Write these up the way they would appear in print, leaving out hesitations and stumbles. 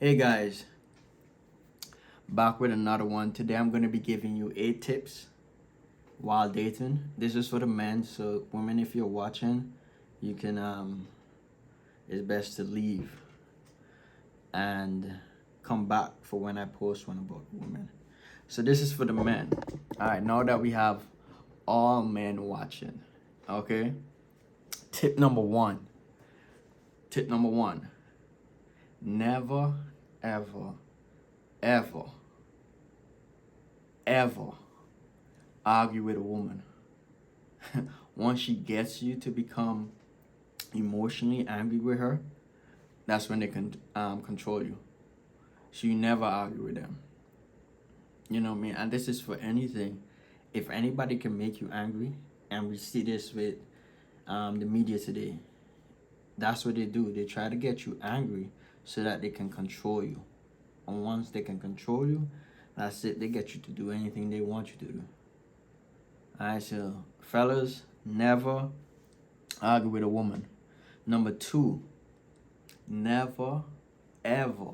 Hey guys, back with another one. Today I'm going to be giving you 8 tips while dating. This is for the men, so women, if you're watching, you can it's best to leave and come back for when I post one about women. So this is for the men. All right, now that we have all men watching, okay? Tip number 1. Tip number 1. Never ever ever ever argue with a woman. Once she gets you to become emotionally angry with her, that's when they can control you. So you never argue with them. You know what I mean? And this is for anything. If anybody can make you angry, and we see this with the media today, that's what they do. They try to get you angry so that they can control you. And once they can control you, that's it. They get you to do anything they want you to do. Alright, so fellas, never argue with a woman. Number 2, never, ever,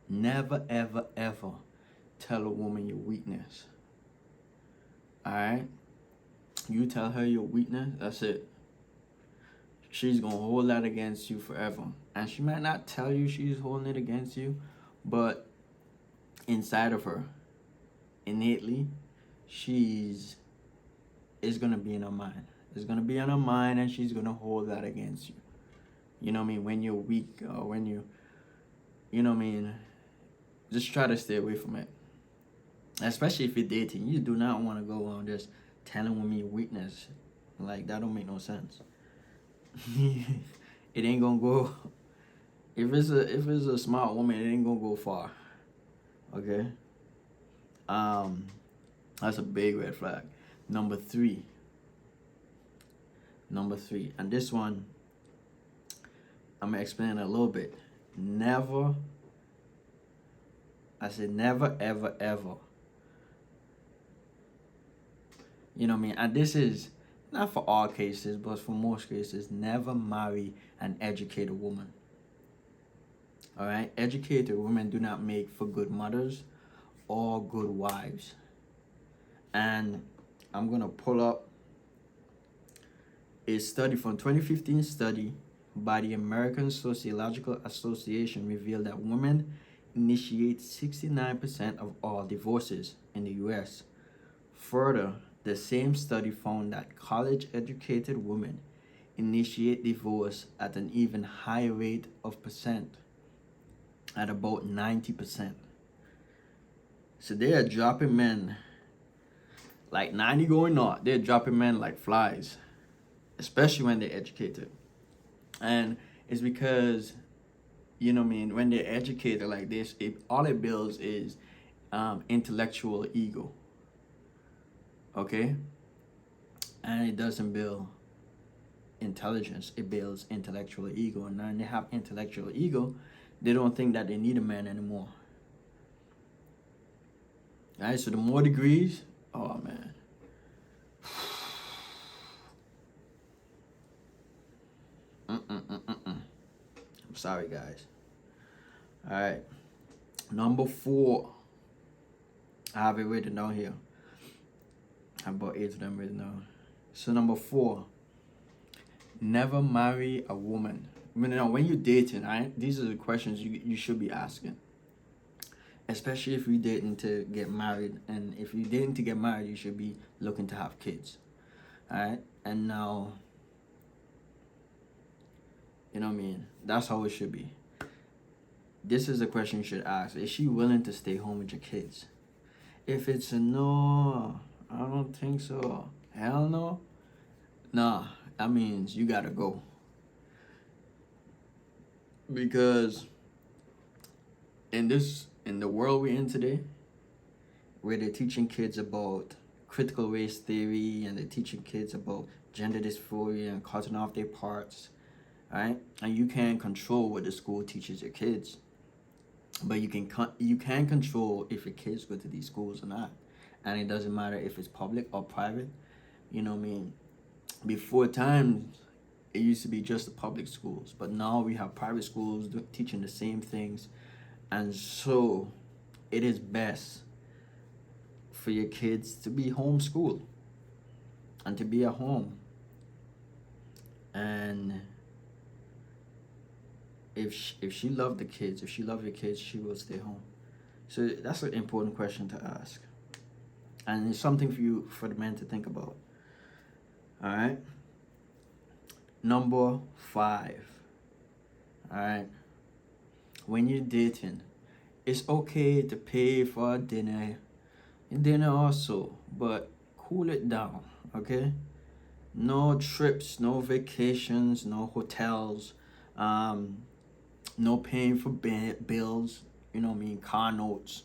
never, ever, ever tell a woman your weakness. Alright? You tell her your weakness, that's it. She's gonna hold that against you forever. And she might not tell you she's holding it against you, but inside of her, innately, it's gonna be in her mind. It's gonna be in her mind, and she's gonna hold that against you. You know what I mean? When you're weak, or when you know what I mean? Just try to stay away from it. Especially if you're dating, you do not want to go on just telling women your weakness. Like, that don't make no sense. It ain't gonna go. If it's a smart woman, it ain't gonna go far. Okay. That's a big red flag. Number three, and this one, I'm gonna explain it a little bit. Never, I said never, ever, ever. You know what I mean? And this is not for all cases, but for most cases, never marry an educated woman. All right? Educated women do not make for good mothers or good wives. And I'm going to pull up a study from 2015 study by the American Sociological Association revealed that women initiate 69% of all divorces in the US. Further, the same study found that college-educated women initiate divorce at an even higher rate of percent, at about 90%. So they are dropping men like 90 going north. They're dropping men like flies, especially when they're educated. And it's because, you know what I mean, when they're educated like this, all it builds is intellectual ego. Okay? And it doesn't build intelligence, it builds intellectual ego. And when they have intellectual ego, they don't think that they need a man anymore. Alright, so the more degrees, oh man. I'm sorry, guys. Alright. Number 4. I have it written down here. I have about 8 of them written down. So number 4. Never marry a woman. I mean, when you're dating, right? These are the questions you should be asking. Especially if you're dating to get married. And if you're dating to get married, you should be looking to have kids. Alright? And now, you know what I mean? That's how it should be. This is the question you should ask. Is she willing to stay home with your kids? If it's a no, I don't think so. Hell no. Nah, that means you gotta go. Because in the world we're in today, where they're teaching kids about critical race theory, and they're teaching kids about gender dysphoria and cutting off their parts, right? And you can't control what the school teaches your kids, but you can control if your kids go to these schools or not. And it doesn't matter if it's public or private. You know what I mean? Before times, it used to be just the public schools, but now we have private schools teaching the same things. And so it is best for your kids to be homeschooled and to be at home. And if she loved the kids, if she loved your kids, she will stay home. So that's an important question to ask. And it's something for the men to think about. All right. Number 5. All right. When you're dating, it's okay to pay for dinner also, but cool it down, okay? No trips, no vacations, no hotels, no paying for bills, car notes.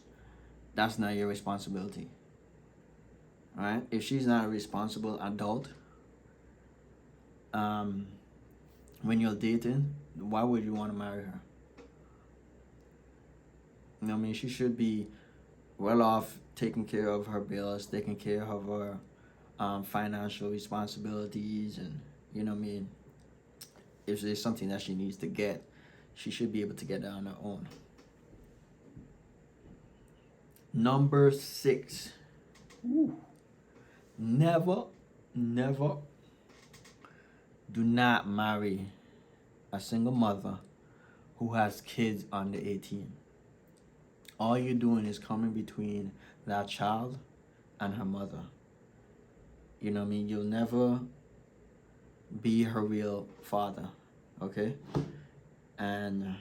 That's not your responsibility. All right? If she's not a responsible adult, when you're dating, why would you want to marry her? She should be well off taking care of her bills, taking care of her financial responsibilities, and if there's something that she needs to get, she should be able to get that on her own. Number 6. Ooh. Never do not marry a single mother who has kids under 18. All you're doing is coming between that child and her mother. You'll never be her real father, okay? And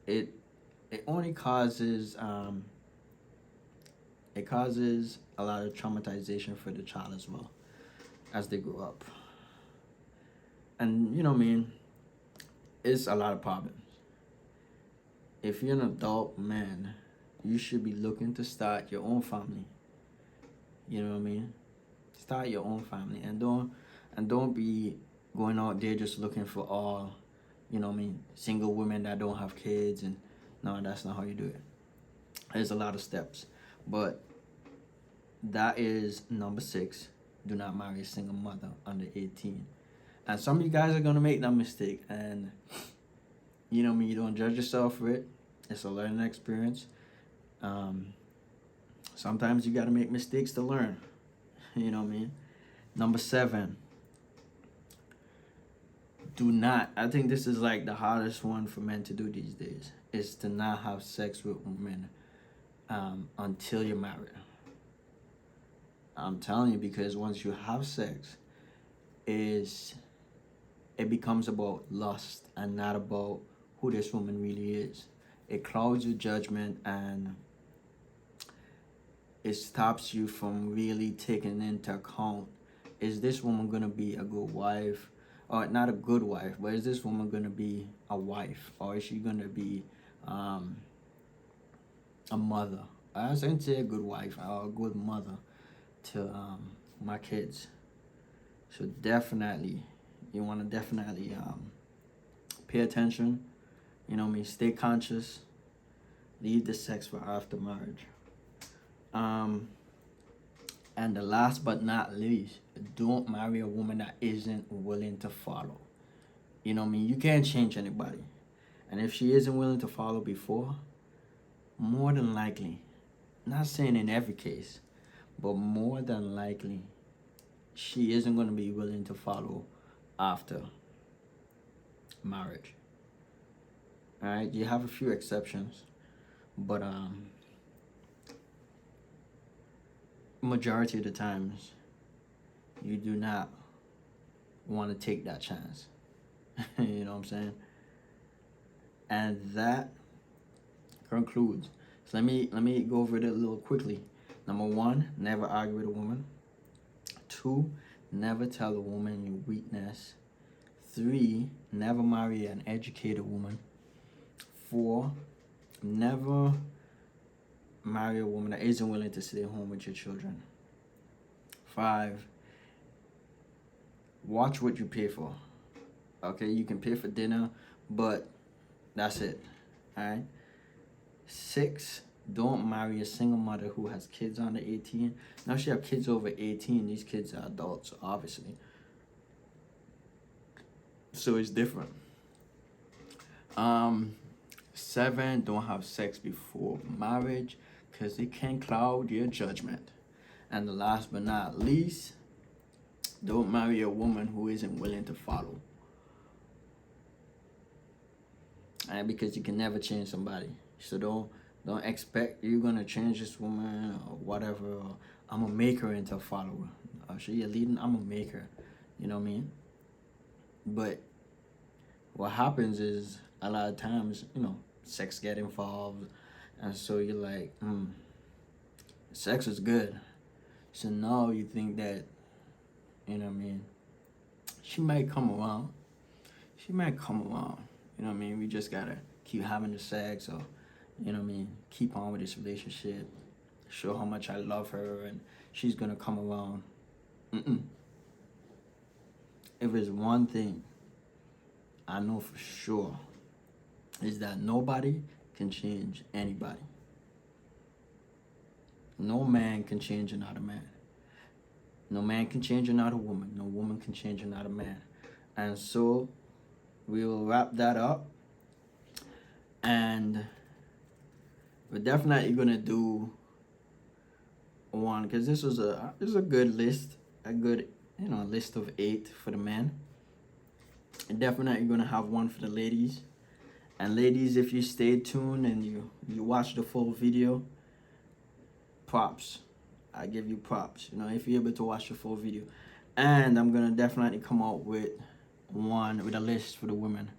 it only causes it causes a lot of traumatization for the child as well as they grow up. And it's a lot of problems. If you're an adult man, you should be looking to start your own family. Start your own family, and don't be going out there just looking for all, single women that don't have kids. And no, that's not how you do it. There's a lot of steps, but that is number 6. Do not marry a single mother under 18. And some of you guys are gonna make that mistake, and you don't judge yourself for it. It's a learning experience. Sometimes you gotta make mistakes to learn. Number 7. Do not. I think this is like the hardest one for men to do these days. Is to not have sex with women until you're married. I'm telling you, because once you have sex, it becomes about lust and not about who this woman really is. It clouds your judgment, and it stops you from really taking into account, is this woman going to be a good wife? Or not a good wife, but is this woman going to be a wife? Or is she going to be a mother? I was going to say a good wife or a good mother to my kids. So definitely, you want to definitely pay attention. Stay conscious. Leave the sex for after marriage. And the last but not least, don't marry a woman that isn't willing to follow. You can't change anybody. And if she isn't willing to follow before, more than likely, not saying in every case, but more than likely, she isn't going to be willing to follow after marriage. All right, you have a few exceptions, but majority of the times, you do not want to take that chance. You know what I'm saying? And that concludes. So let me go over it a little quickly. Number 1, never argue with a woman. 2, never tell a woman your weakness. 3, never marry an educated woman. 4, never marry a woman that isn't willing to stay home with your children. 5, watch what you pay for. Okay, you can pay for dinner, but that's it. All right. 6, don't marry a single mother who has kids under 18. Now, if she have kids over 18, these kids are adults, obviously. So it's different. Um, 7, don't have sex before marriage because it can cloud your judgment. And the last but not least, don't marry a woman who isn't willing to follow. And because you can never change somebody. So don't expect you're gonna change this woman or whatever. Or I'm gonna make her into a follower. She a leading. I'm gonna make her. You know what I mean? But what happens is a lot of times, sex get involved, and so you're like, sex is good. So now you think that, you know what I mean? She might come around. She might come around. You know what I mean? We just gotta keep having the sex, or you know what I mean, keep on with this relationship. Show how much I love her, and she's gonna come around. Mm-mm. If there's one thing I know for sure, is that nobody can change anybody. No man can change another man. No man can change another woman. No woman can change another man. And so we will wrap that up. And we're definitely gonna do one because this is a good list, a good list of 8 for the men. And definitely gonna have one for the ladies. And ladies, if you stay tuned and you watch the full video, props. I give you props. If you're able to watch the full video. And I'm gonna definitely come out with a list for the women.